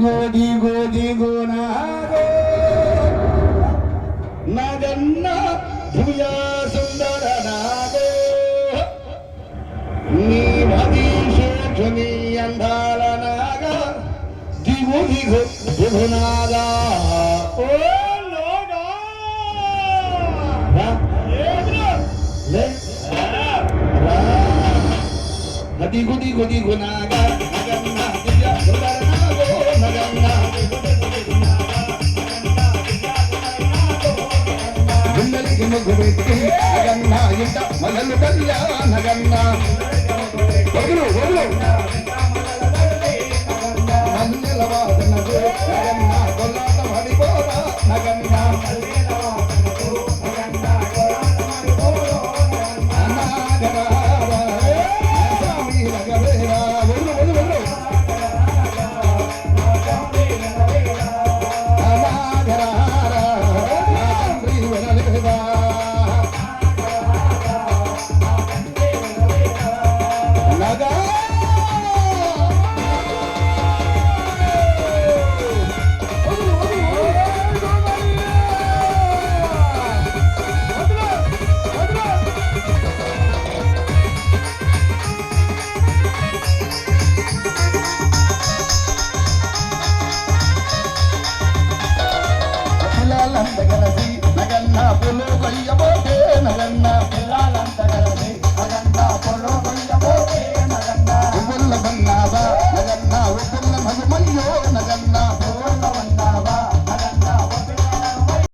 దిగో నాగో నగన్న భుజ సుందర నాగో నీ మదీశేషుని అందాల నాగా దిగు నాగా ఓ లోగా దిగు నాగా నగన్న భుజ సుందర నాగో నగన్న ముగ్గుపెట్టి నగన్న ఇంట మొదలు కల్లా నగన్న వదులు మల్లెలవాదనకు నగన్న కొల్లాట పడిపోరా నగన్న నగన్న పులు కొయ్యబోతే నగన్న